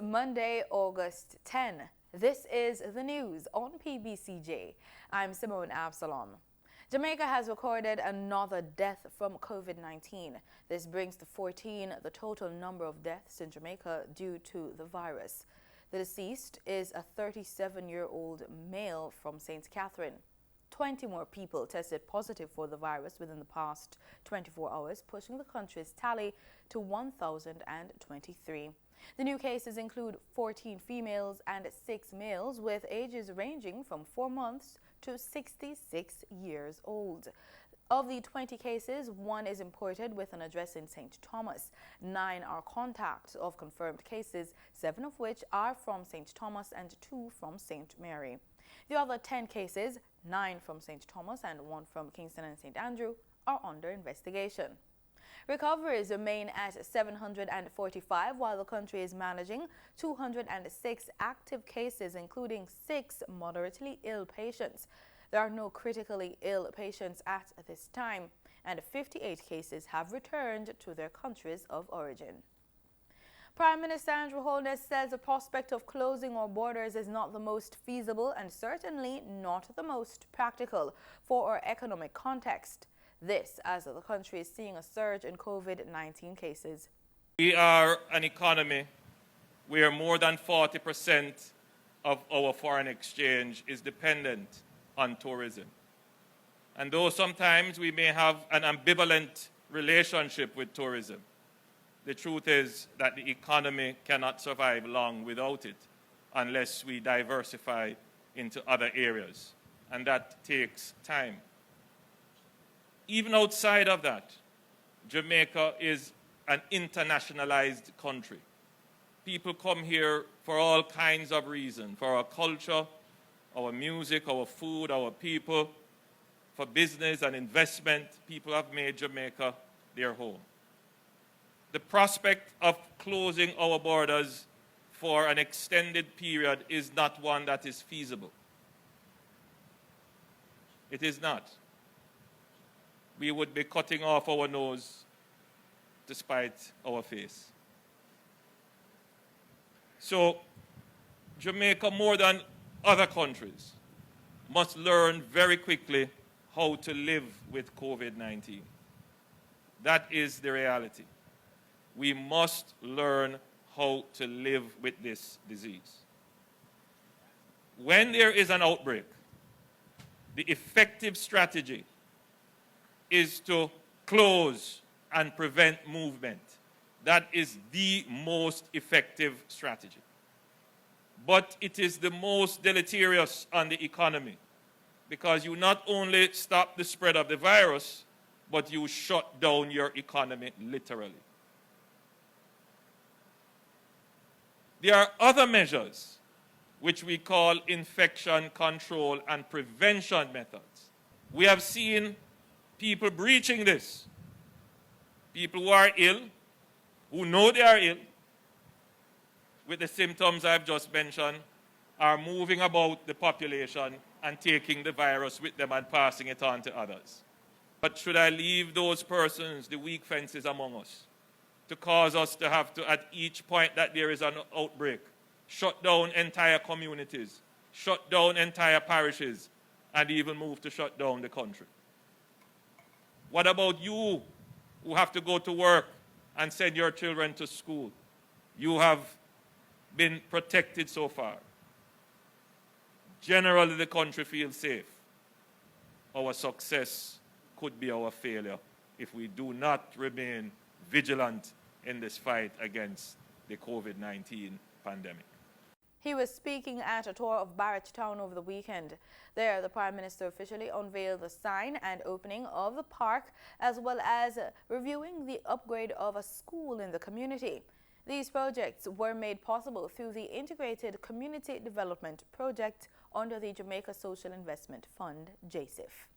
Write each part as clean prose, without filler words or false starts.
Monday, August 10. This is the news on PBCJ. I'm Simone Absalom. Jamaica has recorded another death from COVID-19. This brings to 14 the total number of deaths in Jamaica due to the virus. The deceased is a 37-year-old male from St. Catherine. 20 more people tested positive for the virus within the past 24 hours, pushing the country's tally to 1,023. The new cases include 14 females and 6 males with ages ranging from 4 months to 66 years old. Of the 20 cases, 1 is imported with an address in St. Thomas. 9 are contacts of confirmed cases, 7 of which are from St. Thomas and 2 from St. Mary. The other 10 cases, 9 from St. Thomas and 1 from Kingston and St. Andrew, are under investigation. Recoveries remain at 745, while the country is managing 206 active cases, including 6 moderately ill patients. There are no critically ill patients at this time, and 58 cases have returned to their countries of origin. Prime Minister Andrew Holness says the prospect of closing our borders is not the most feasible and certainly not the most practical for our economic context. This as the country is seeing a surge in COVID-19 cases. We are an economy where more than 40% of our foreign exchange is dependent on tourism. And though sometimes we may have an ambivalent relationship with tourism, the truth is that the economy cannot survive long without it unless we diversify into other areas, and that takes time. Even outside of that, Jamaica is an internationalized country. People come here for all kinds of reasons, for our culture, our music, our food, our people, for business and investment. People have made Jamaica their home. The prospect of closing our borders for an extended period is not one that is feasible. It is not. We would be cutting off our nose to spite our face. So, Jamaica, more than other countries, must learn very quickly how to live with COVID-19. That is the reality. We must learn how to live with this disease. When there is an outbreak, the effective strategy is to close and prevent movement. That is the most effective strategy. But it is the most deleterious on the economy because you not only stop the spread of the virus, but you shut down your economy literally. There are other measures which we call infection control and prevention methods. We have seen people breaching this. People who are ill, who know they are ill, with the symptoms I've just mentioned, are moving about the population and taking the virus with them and passing it on to others. But should I leave those persons, the weak fences among us, to cause us to have to, at each point that there is an outbreak, shut down entire communities, shut down entire parishes, and even move to shut down the country? What about you who have to go to work and send your children to school? You have been protected so far. Generally, the country feels safe. Our success could be our failure if we do not remain vigilant in this fight against the COVID-19 pandemic. He was speaking at a tour of Barratttown over the weekend. There, the Prime Minister officially unveiled the sign and opening of the park, as well as reviewing the upgrade of a school in the community. These projects were made possible through the Integrated Community Development Project under the Jamaica Social Investment Fund, JSIF.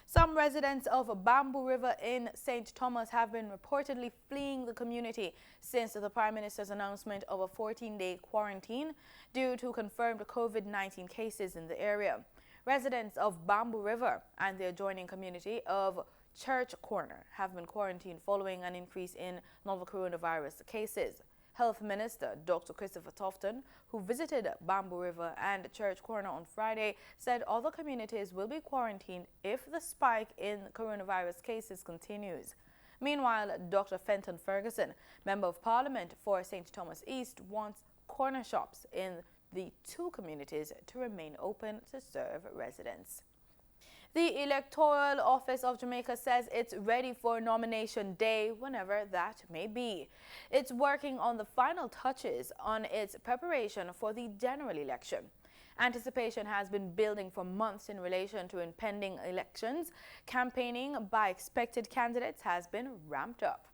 Some residents of Bamboo River in St. Thomas have been reportedly fleeing the community since the Prime Minister's announcement of a 14-day quarantine due to confirmed COVID-19 cases in the area. Residents of Bamboo River and the adjoining community of Church Corner have been quarantined following an increase in novel coronavirus cases. Health Minister Dr. Christopher Tofton, who visited Bamboo River and Church Corner on Friday, said other communities will be quarantined if the spike in coronavirus cases continues. Meanwhile, Dr. Fenton Ferguson, Member of Parliament for St. Thomas East, wants corner shops in the two communities to remain open to serve residents. The Electoral Office of Jamaica says it's ready for nomination day, whenever that may be. It's working on the final touches on its preparation for the general election. Anticipation has been building for months in relation to impending elections. Campaigning by expected candidates has been ramped up.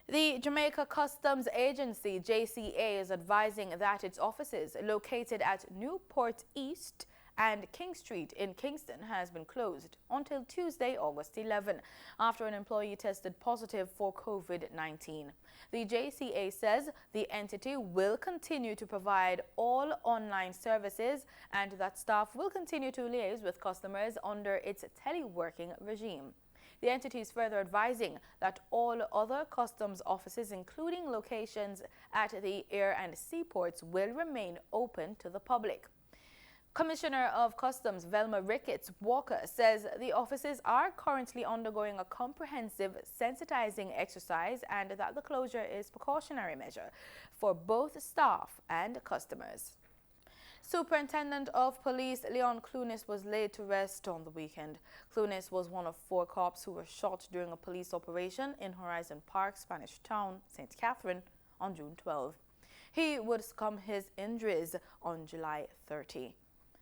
The Jamaica Customs Agency, JCA, is advising that its offices located at Newport East and King Street in Kingston has been closed until Tuesday, August 11, after an employee tested positive for COVID-19. The JCA says the entity will continue to provide all online services and that staff will continue to liaise with customers under its teleworking regime. The entity is further advising that all other customs offices, including locations at the air and seaports, will remain open to the public. Commissioner of Customs Velma Ricketts Walker says the offices are currently undergoing a comprehensive sensitizing exercise and that the closure is a precautionary measure for both staff and customers. Superintendent of Police Leon Clunis was laid to rest on the weekend. Clunis was one of 4 cops who were shot during a police operation in Horizon Park, Spanish Town, St. Catherine on June 12. He would succumb his injuries on July 30.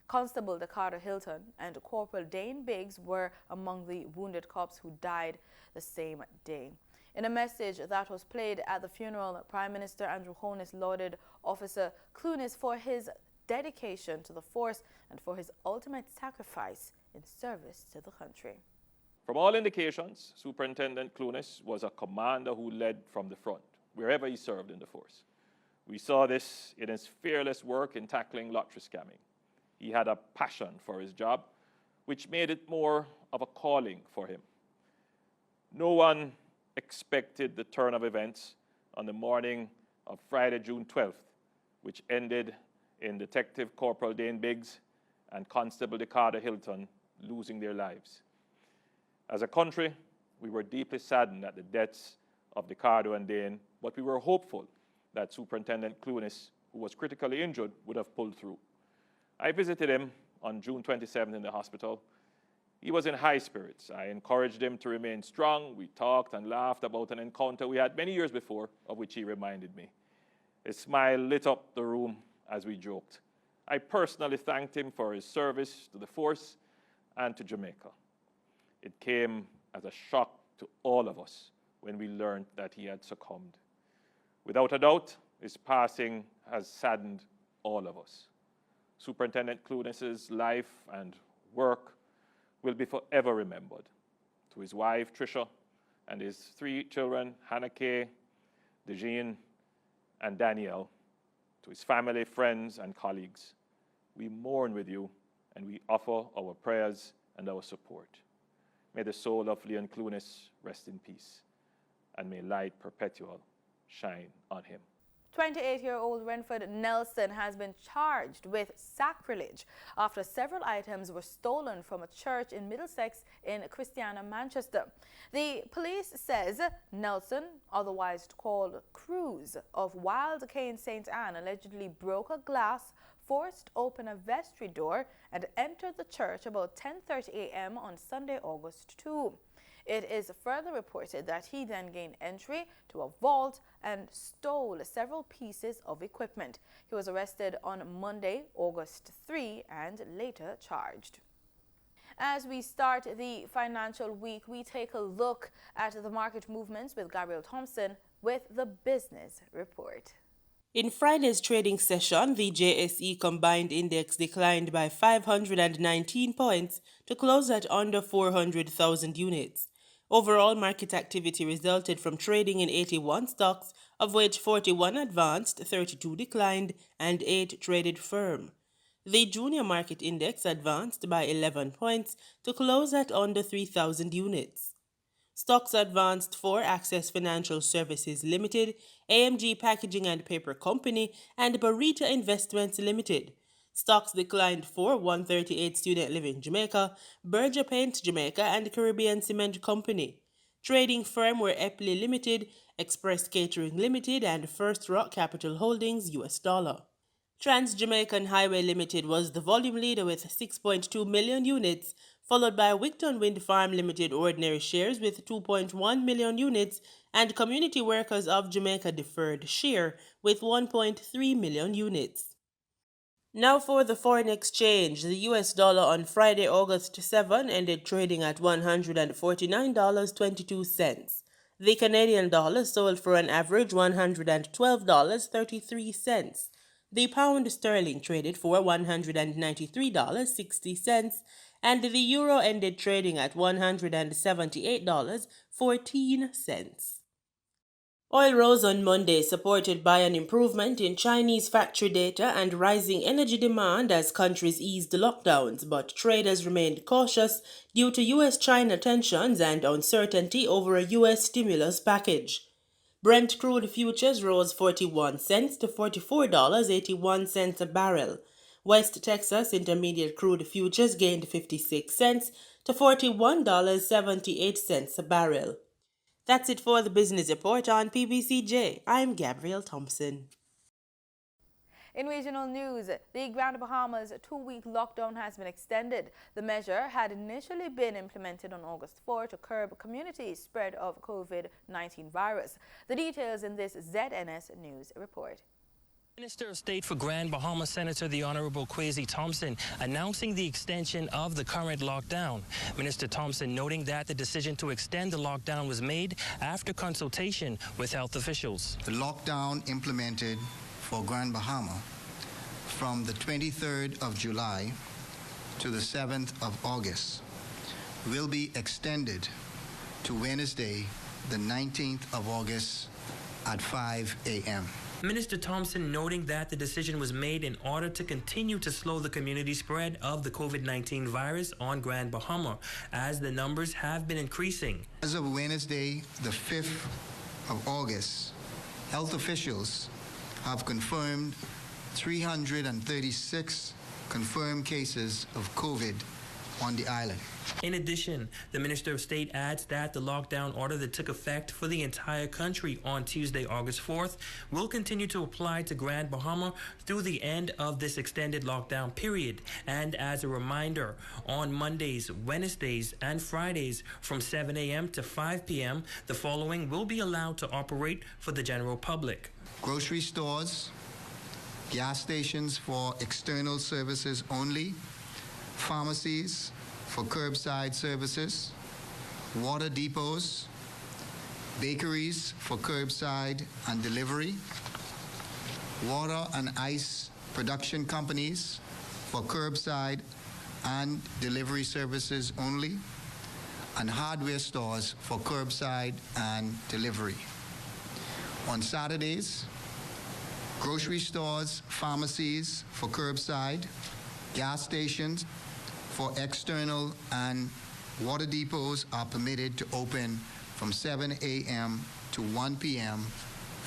Constable Dakota Hilton and Corporal Dane Biggs were among the wounded cops who died the same day. In a message that was played at the funeral, Prime Minister Andrew Holness lauded Officer Clunis for his dedication to the force and for his ultimate sacrifice in service to the country. From all indications, Superintendent Clunis was a commander who led from the front, wherever he served in the force. We saw this in his fearless work in tackling lottery scamming. He had a passion for his job, which made it more of a calling for him. No one expected the turn of events on the morning of Friday, June 12th, which ended in Detective Corporal Dane Biggs and Constable Dakota Hilton losing their lives. As a country, we were deeply saddened at the deaths of Dakota and Dane, but we were hopeful that Superintendent Clunis, who was critically injured, would have pulled through. I visited him on June 27th in the hospital. He was in high spirits. I encouraged him to remain strong. We talked and laughed about an encounter we had many years before, of which he reminded me. His smile lit up the room as we joked. I personally thanked him for his service to the force and to Jamaica. It came as a shock to all of us when we learned that he had succumbed. Without a doubt, his passing has saddened all of us. Superintendent Clunis's life and work will be forever remembered. To his wife, Tricia, and his 3 children, Hannah Kay, DeJean, and Danielle, to his family, friends, and colleagues, we mourn with you and we offer our prayers and our support. May the soul of Leon Clunis rest in peace, and may light perpetual shine on him. 28-year-old Renford Nelson has been charged with sacrilege after several items were stolen from a church in Middlesex in Christiana, Manchester. The police says Nelson, otherwise called Cruz, of Wild Cane St. Anne, allegedly broke a glass, forced open a vestry door, and entered the church about 10:30 a.m. on Sunday, August 2. It is further reported that he then gained entry to a vault and stole several pieces of equipment. He was arrested on Monday, August 3, and later charged. As we start the financial week, we take a look at the market movements with Gabriel Thompson with the Business Report. In Friday's trading session, the JSE combined index declined by 519 points to close at under 400,000 units. Overall market activity resulted from trading in 81 stocks, of which 41 advanced, 32 declined, and 8 traded firm. The junior market index advanced by 11 points to close at under 3,000 units. Stocks advanced for Access Financial Services Limited, AMG Packaging and Paper Company, and Barita Investments Limited. Stocks declined for 138 Student Living Jamaica, Berger Paints Jamaica, and Caribbean Cement Company. Trading firm were Epley Limited, Express Catering Limited, and First Rock Capital Holdings US dollar. Trans-Jamaican Highway Limited was the volume leader with 6.2 million units, followed by Wigton Wind Farm Limited ordinary shares with 2.1 million units, and Community Workers of Jamaica deferred share with 1.3 million units. Now for the foreign exchange. The US dollar on Friday, August 7, ended trading at $149.22. The Canadian dollar sold for an average $112.33. The pound sterling traded for $193.60, and the euro ended trading at $178.14. Oil rose on Monday, supported by an improvement in Chinese factory data and rising energy demand as countries eased lockdowns, but traders remained cautious due to U.S.-China tensions and uncertainty over a U.S. stimulus package. Brent crude futures rose 41 cents to $44.81 a barrel. West Texas Intermediate crude futures gained 56 cents to $41.78 a barrel. That's it for the business report on PBCJ. I'm Gabrielle Thompson. In regional news, the Grand Bahamas 2-week lockdown has been extended. The measure had initially been implemented on August 4 to curb community spread of COVID-19 virus. The details in this ZNS News report. Minister of State for Grand Bahama Senator the Honorable Kwesi Thompson announcing the extension of the current lockdown. Minister Thompson noting that the decision to extend the lockdown was made after consultation with health officials. The lockdown implemented for Grand Bahama from the 23rd of July to the 7th of August will be extended to Wednesday, the 19th of August at 5 a.m. Minister Thompson noting that the decision was made in order to continue to slow the community spread of the COVID-19 virus on Grand Bahama, as the numbers have been increasing. As of Wednesday, the 5th of August, health officials have confirmed 336 confirmed cases of COVID on the island. In addition, the Minister of State adds that the lockdown order that took effect for the entire country on Tuesday, August 4th, will continue to apply to Grand Bahama through the end of this extended lockdown period. And as a reminder, on Mondays, Wednesdays, and Fridays from 7 a.m. to 5 p.m., the following will be allowed to operate for the general public: grocery stores, gas stations for external services only, pharmacies for curbside services, water depots, bakeries for curbside and delivery, water and ice production companies for curbside and delivery services only, and hardware stores for curbside and delivery. On Saturdays, grocery stores, pharmacies for curbside, gas stations for external, and water depots are permitted to open from 7 a.m. to 1 p.m.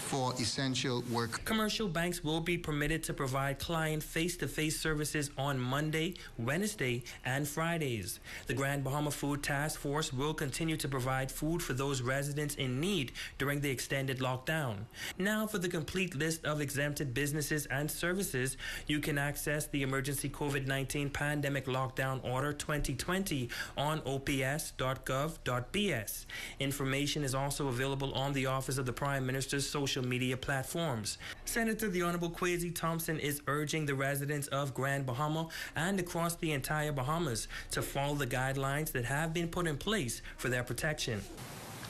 for essential work. Commercial banks will be permitted to provide client face-to-face services on Monday, Wednesday, and Fridays. The Grand Bahama Food Task Force will continue to provide food for those residents in need during the extended lockdown. Now for the complete list of exempted businesses and services, you can access the Emergency COVID-19 Pandemic Lockdown Order 2020 on ops.gov.bs. Information is also available on the Office of the Prime Minister's social media platforms. Senator the Honorable Kwesi Thompson is urging the residents of Grand Bahama and across the entire Bahamas to follow the guidelines that have been put in place for their protection.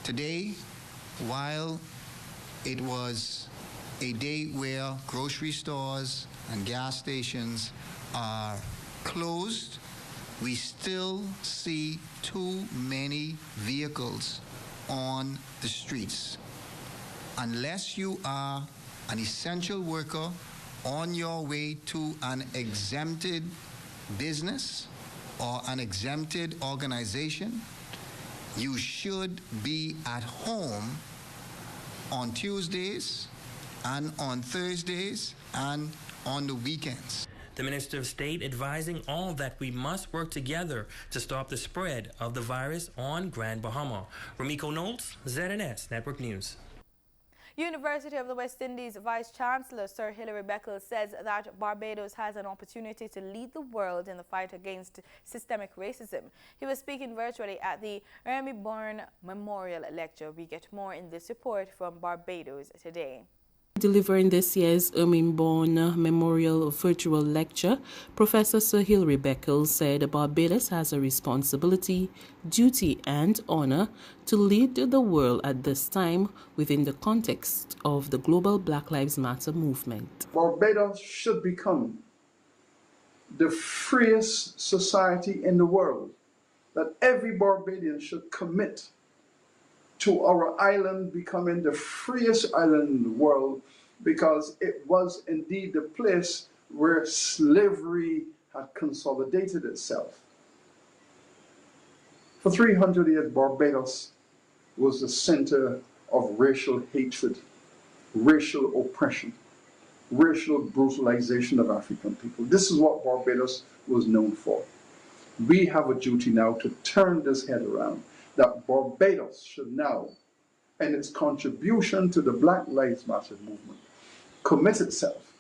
Today, while it was a day where grocery stores and gas stations are closed, we still see too many vehicles on the streets. Unless you are an essential worker on your way to an exempted business or an exempted organization, You should be at home on Tuesdays and on Thursdays and on the weekends. The Minister of State advising all that we must work together to stop the spread of the virus on Grand Bahama. Ramiko Knowles, ZNS Network News. University of the West Indies Vice-Chancellor Sir Hilary Beckles says that Barbados has an opportunity to lead the world in the fight against systemic racism. He was speaking virtually at the Ermi Bourne Memorial Lecture. We get more in this report from Barbados today. Delivering this year's Bourne Memorial Virtual Lecture, Professor Sir Hilary Beckles said Barbados has a responsibility, duty and honor to lead the world at this time within the context of the global Black Lives Matter movement. Barbados should become the freest society in the world, that every Barbadian should commit to our island becoming the freest island in the world, because it was indeed the place where slavery had consolidated itself. For 300 years, Barbados was the center of racial hatred, racial oppression, racial brutalization of African people. This is what Barbados was known for. We have a duty now to turn this head around, that Barbados should now, and its contribution to the Black Lives Matter movement, commit itself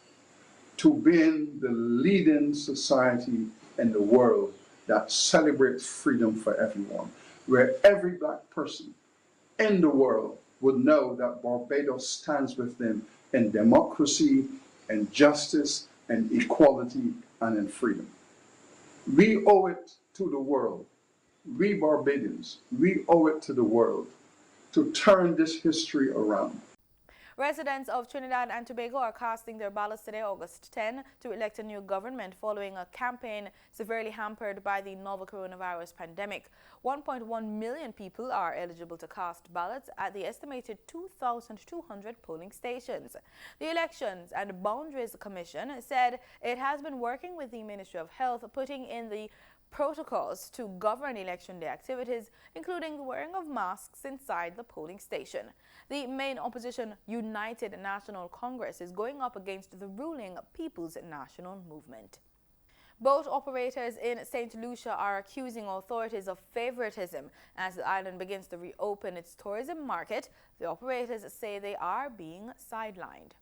to being the leading society in the world that celebrates freedom for everyone, where every black person in the world would know that Barbados stands with them in democracy and justice and equality and in freedom. We owe it to the world. We Barbadians, we owe it to the world to turn this history around. Residents of Trinidad and Tobago are casting their ballots today, August 10, to elect a new government following a campaign severely hampered by the novel coronavirus pandemic. 1.1 million people are eligible to cast ballots at the estimated 2,200 polling stations. The Elections and Boundaries Commission said it has been working with the Ministry of Health, putting in the protocols to govern election day activities, including the wearing of masks inside the polling station. The main opposition, United National Congress, is going up against the ruling People's National Movement. Boat operators in St. Lucia are accusing authorities of favoritism as the island begins to reopen its tourism market. The operators say they are being sidelined.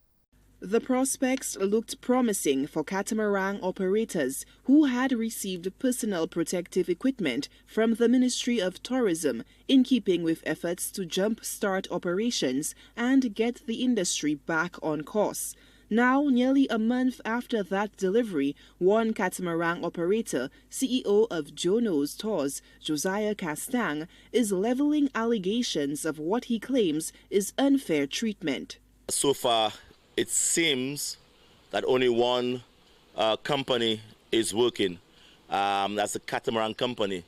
The prospects looked promising for catamaran operators who had received personal protective equipment from the Ministry of Tourism in keeping with efforts to jump-start operations and get the industry back on course. Now, nearly a month after that delivery, one catamaran operator, CEO of Jono's Tours, Josiah Castang, is leveling allegations of what he claims is unfair treatment. So far, it seems that only one company is working. That's a catamaran company.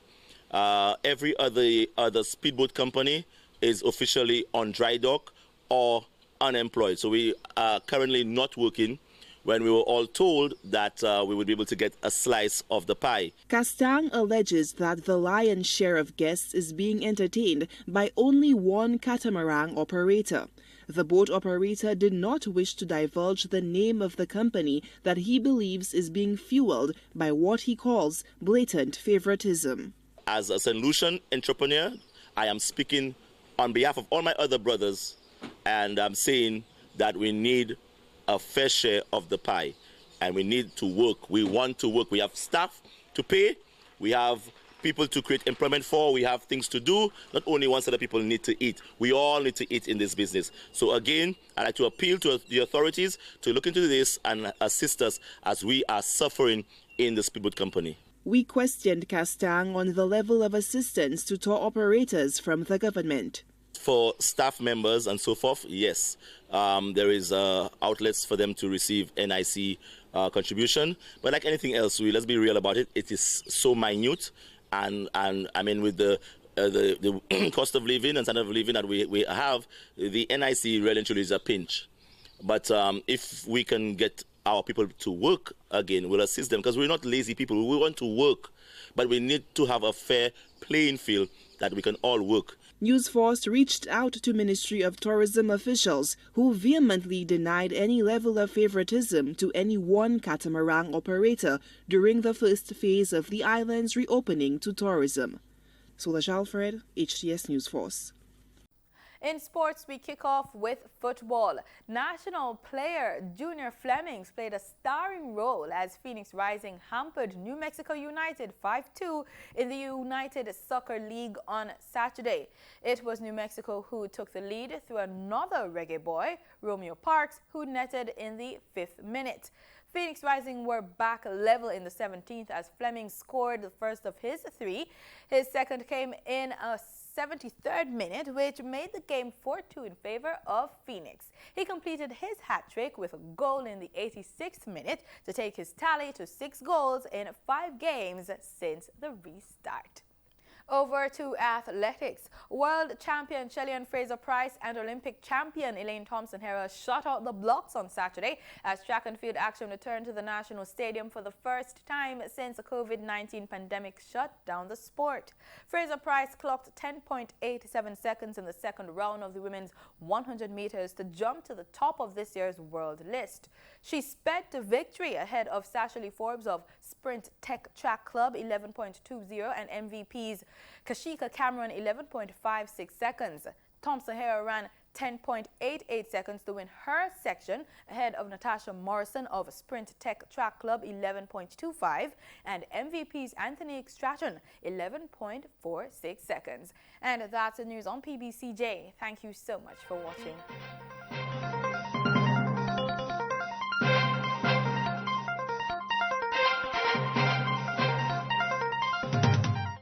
Every other speedboat company is officially on dry dock or unemployed. So we are currently not working when we were all told that we would be able to get a slice of the pie. Castang alleges that the lion's share of guests is being entertained by only one catamaran operator. The boat operator did not wish to divulge the name of the company that he believes is being fueled by what he calls blatant favoritism. As a St. Lucian entrepreneur, I am speaking on behalf of all my other brothers, and I'm saying that we need a fair share of the pie, and we need to work. We want to work. We have staff to pay. We have people to create employment for. We have things to do. Not only one set of people need to eat. We all need to eat in this business. So again, I'd like to appeal to the authorities to look into this and assist us as we are suffering in the speedboat company. We questioned Castang on the level of assistance to tour operators from the government. For staff members and so forth, yes, there is outlets for them to receive NIC contribution. But like anything else, let's be real about it. It is so minute. And I mean, with the cost of living and standard of living that we have, the NIC really and truly is a pinch. But if we can get our people to work again. We'll assist them because we're not lazy people. We want to work, but we need to have a fair playing field that we can all work. News Force reached out to Ministry of Tourism officials who vehemently denied any level of favoritism to any one catamaran operator during the first phase of the island's reopening to tourism. Solange Alfred, HTS News Force. In sports, we kick off with football. National player Junior Flemmings played a starring role as Phoenix Rising hampered New Mexico United 5-2 in the United Soccer League on Saturday. It was New Mexico who took the lead through another reggae boy, Romeo Parks, who netted in the 5th minute. Phoenix Rising were back level in the 17th as Flemmings scored the first of his 3. His second came in a 73rd minute, which made the game 4-2 in favor of Phoenix. He completed his hat-trick with a goal in the 86th minute to take his tally to 6 goals in 5 games since the restart. Over to athletics. World champion Chilean Fraser-Pryce and Olympic champion Elaine Thompson-Herah shot out the blocks on Saturday as track and field action returned to the National Stadium for the first time since the COVID-19 pandemic shut down the sport. Fraser-Pryce clocked 10.87 seconds in the second round of the women's 100 meters to jump to the top of this year's world list. She sped to victory ahead of Sasha Forbes of Sprint Tech Track Club 11.20 and MVP's Kashika Cameron 11.56 seconds. Thompson-Herah ran 10.88 seconds to win her section ahead of Natasha Morrison of Sprint Tech Track Club 11.25 and MVP's Anthony Stratton 11.46 seconds. And that's the news on PBCJ. Thank you so much for watching.